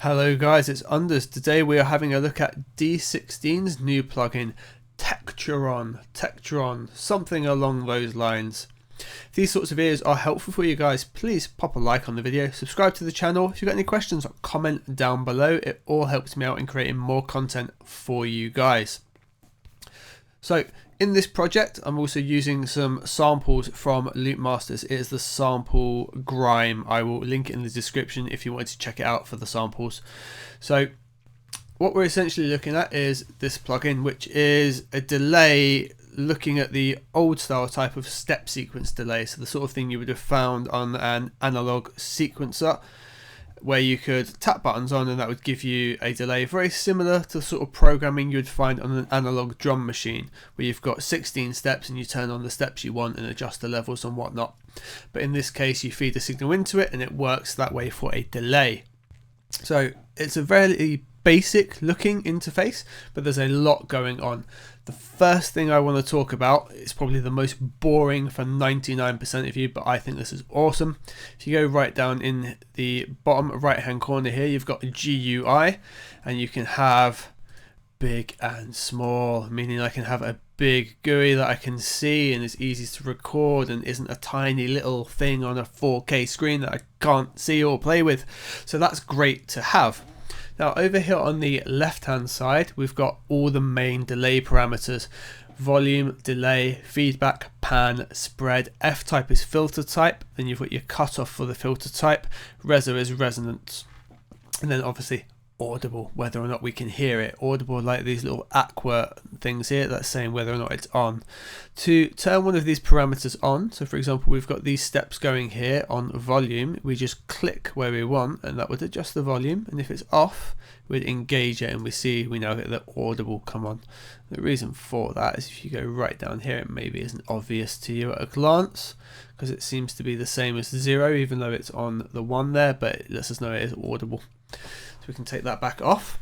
Hello guys, it's Anders. Today we are having a look at D16's new plugin, Tekturon, something along those lines. If these sorts of videos are helpful for you guys, please pop a like on the video, subscribe to the channel. If you've got any questions, comment down below. It all helps me out in creating more content for you guys. So in this project, I'm also using some samples from Loopmasters. It is the sample grime. I will link it in the description if you wanted to check it out for the samples. So what we're essentially looking at is this plugin, which is a delay looking at the old style type of step sequence delay. So the sort of thing you would have found on an analog sequencer, where you could tap buttons on and that would give you a delay very similar to the sort of programming you'd find on an analog drum machine, where you've got 16 steps and you turn on the steps you want and adjust the levels and whatnot. But in this case, you feed the signal into it and it works that way for a delay. So it's a very basic looking interface, but there's a lot going on. The first thing I want to talk about is probably the most boring for 99% of you, but I think this is awesome. If you go right down in the bottom right hand corner here, you've got a GUI, and you can have big and small, meaning I can have a big GUI that I can see and is easy to record and isn't a tiny little thing on a 4K screen that I can't see or play with. So that's great to have. Now over here on the left hand side, we've got all the main delay parameters: volume, delay, feedback, pan, spread. F type is filter type, then you've got your cutoff for the filter type, reso is resonance, and then obviously audible, whether or not we can hear it. Audible, like these little aqua things here, that's saying whether or not it's on. To turn one of these parameters on, so for example we've got these steps going here on volume, we just click where we want and that would adjust the volume, and if it's off we'd engage it and we now get the audible come on. The reason for that is if you go right down here, it maybe isn't obvious to you at a glance because it seems to be the same as 0 even though it's on the 1 there, but it lets us know it is audible. So we can take that back off.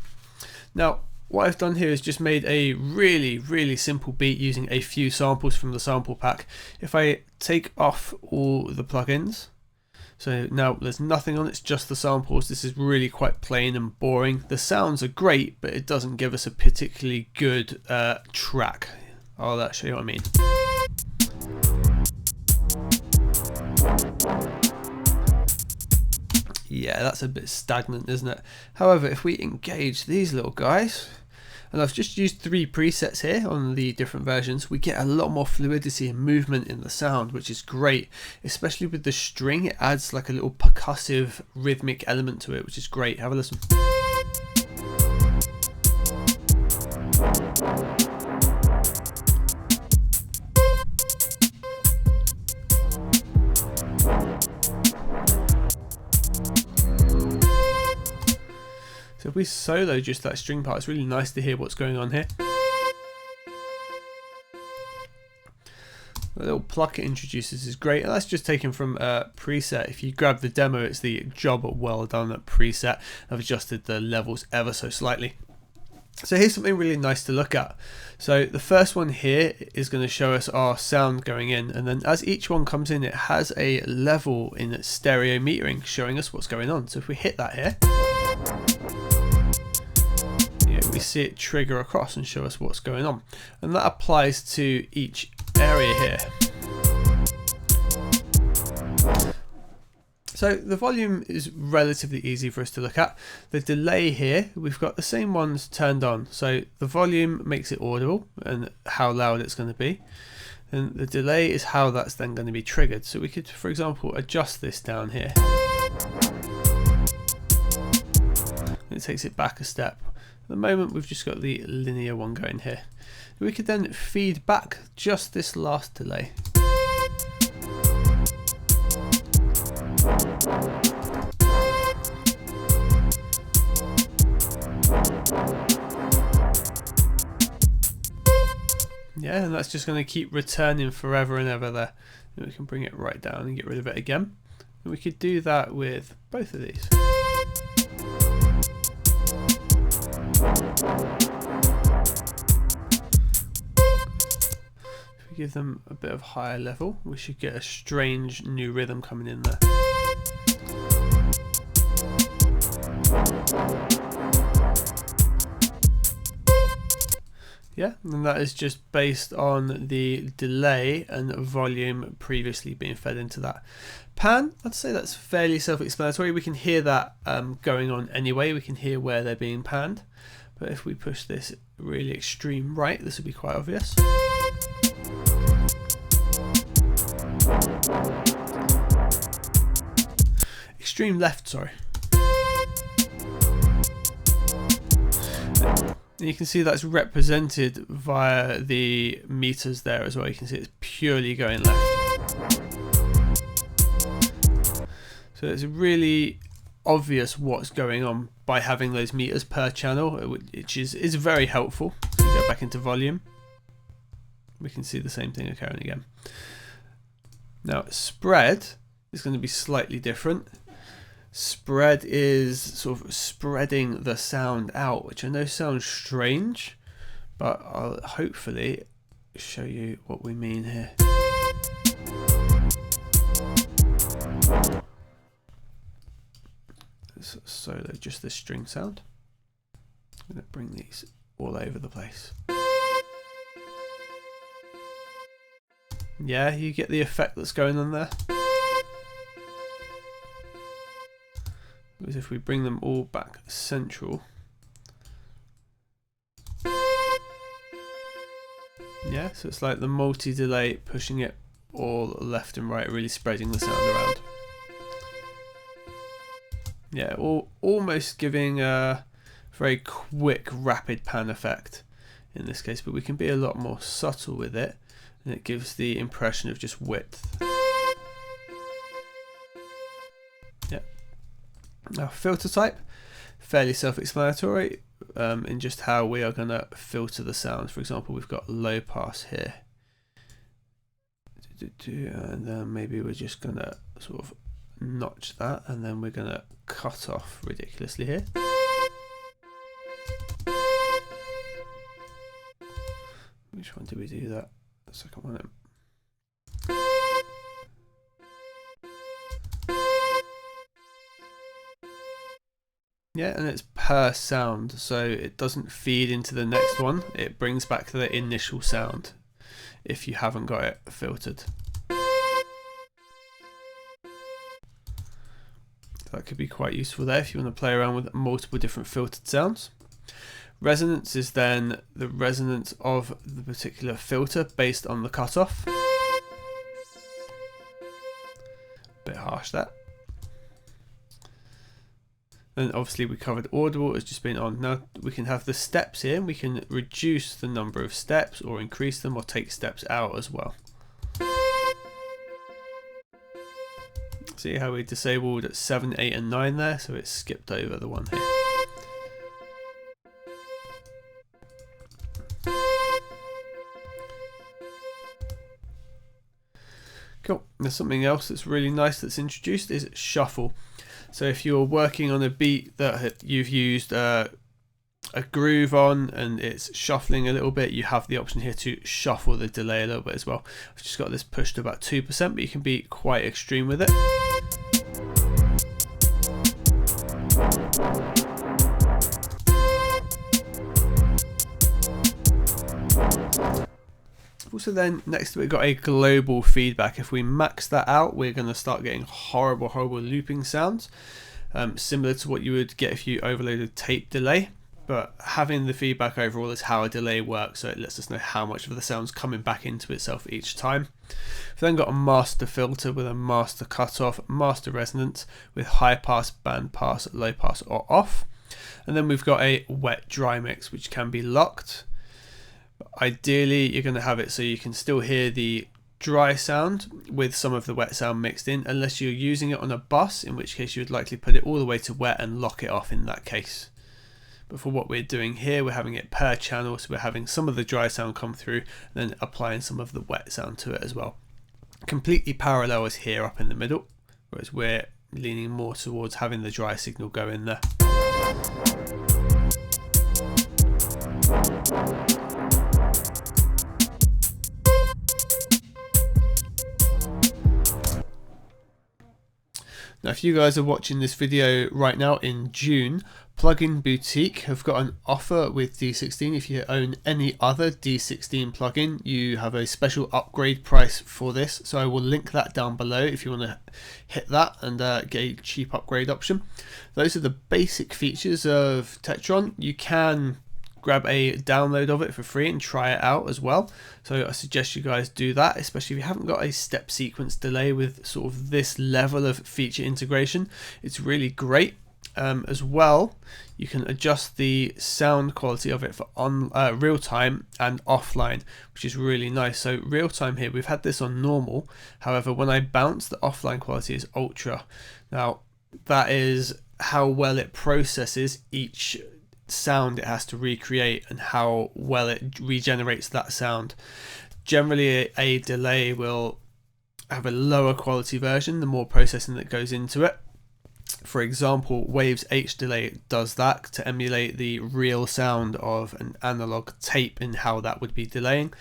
Now what I've done here is just made a really simple beat using a few samples from the sample pack. If I take off all the plugins, so now there's nothing on, it's just the samples. This is really quite plain and boring. The sounds are great, but it doesn't give us a particularly good track. I'll show you what I mean. Yeah, that's a bit stagnant, isn't it? However, if we engage these little guys, and I've just used 3 presets here on the different versions, we get a lot more fluidity and movement in the sound, which is great. Especially with the string, it adds like a little percussive rhythmic element to it, which is great. Have a listen. So if we solo just that string part, it's really nice to hear what's going on here. The little pluck it introduces is great, and that's just taken from a preset. If you grab the demo, it's the job well done at preset. I've adjusted the levels ever so slightly. So here's something really nice to look at. So the first one here is going to show us our sound going in, and then as each one comes in, it has a level in stereo metering showing us what's going on. So if we hit that here, we see it trigger across and show us what's going on, and that applies to each area here. So the volume is relatively easy for us to look at. The delay here, we've got the same ones turned on, so the volume makes it audible and how loud it's going to be, and the delay is how that's then going to be triggered. So we could, for example, adjust this down here. It takes it back a step. At the moment we've just got the linear one going here. We could then feed back just this last delay. Yeah, and that's just going to keep returning forever and ever there. And we can bring it right down and get rid of it again. And we could do that with both of these. If we give them a bit of higher level, we should get a strange new rhythm coming in there. If Yeah, and that is just based on the delay and volume previously being fed into that. Pan, I'd say that's fairly self-explanatory. We can hear that going on anyway. We can hear where they're being panned. But if we push this really extreme right, this would be quite obvious. Extreme left, sorry. And you can see that's represented via the meters there as well. You can see it's purely going left. So it's really obvious what's going on by having those meters per channel, which is very helpful. So we go back into volume. We can see the same thing occurring again. Now spread is going to be slightly different. Spread is sort of spreading the sound out, which I know sounds strange, but I'll hopefully show you what we mean here. Solo just this string sound. I'm going to bring these all over the place. Yeah, you get the effect that's going on there. Because if we bring them all back central, yeah, so it's like the multi-delay pushing it all left and right, really spreading the sound around. Yeah, almost giving a very quick, rapid pan effect in this case, but we can be a lot more subtle with it, and it gives the impression of just width. Yeah. Now filter type, fairly self-explanatory in just how we are going to filter the sounds. For example, we've got low pass here, and then maybe we're just going to sort of notch that, and then we're going to cut off ridiculously here. Which one did we do that? The second one. Yeah, and it's per sound, so it doesn't feed into the next one. It brings back the initial sound if you haven't got it filtered. That could be quite useful there if you want to play around with multiple different filtered sounds. Resonance is then the resonance of the particular filter based on the cutoff. Bit harsh that. Then obviously we covered audible as just being on. Now we can have the steps here, and we can reduce the number of steps or increase them or take steps out as well. See how we disabled at 7, 8 and 9 there, so it skipped over the one here. Cool. There's something else that's really nice that's introduced is shuffle. So if you're working on a beat that you've used a groove on and it's shuffling a little bit, you have the option here to shuffle the delay a little bit as well. I've just got this pushed to about 2%, but you can be quite extreme with it. Also then next to it, we've got a global feedback. If we max that out, we're going to start getting horrible looping sounds, similar to what you would get if you overloaded tape delay. But having the feedback overall is how a delay works, so it lets us know how much of the sound's coming back into itself each time. We've then got a master filter with a master cutoff, master resonance with high pass, band pass, low pass or off. And then we've got a wet dry mix, which can be locked. Ideally you're going to have it so you can still hear the dry sound with some of the wet sound mixed in, unless you're using it on a bus, in which case you would likely put it all the way to wet and lock it off in that case. But for what we're doing here, we're having it per channel, so we're having some of the dry sound come through and then applying some of the wet sound to it as well. Completely parallel is here up in the middle, whereas we're leaning more towards having the dry signal go in there. Now if you guys are watching this video right now in June, Plugin Boutique have got an offer with D16. If you own any other D16 plugin, you have a special upgrade price for this. So I will link that down below if you want to hit that and get a cheap upgrade option. Those are the basic features of Tekturon. You can grab a download of it for free and try it out as well. So I suggest you guys do that, especially if you haven't got a step sequence delay with sort of this level of feature integration. It's really great. As well, you can adjust the sound quality of it for on real time and offline, which is really nice. So real time here, we've had this on normal. However, when I bounce, the offline quality is ultra. Now that is how well it processes each sound it has to recreate and how well it regenerates that sound. Generally, a delay will have a lower quality version the more processing that goes into it. For example, Waves H delay does that to emulate the real sound of an analog tape and how that would be delaying.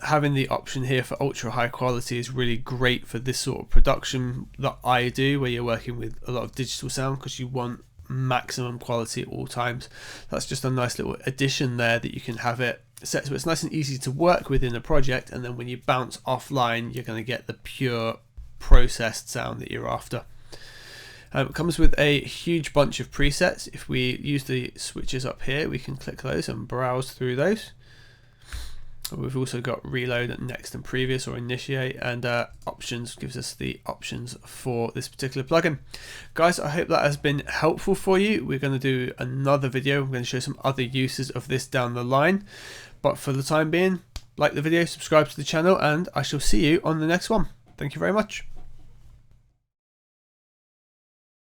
Having the option here for ultra high quality is really great for this sort of production that I do, where you're working with a lot of digital sound because you want maximum quality at all times. That's just a nice little addition there that you can have it set so it's nice and easy to work with in a project, and then when you bounce offline, you're going to get the pure processed sound that you're after. It comes with a huge bunch of presets. If we use the switches up here, we can click those and browse through those. We've also got reload, next and previous, or initiate, and options gives us the options for this particular plugin. Guys, I hope that has been helpful for you. We're going to do another video. I'm going to show some other uses of this down the line. But for the time being, like the video, subscribe to the channel, and I shall see you on the next one. Thank you very much.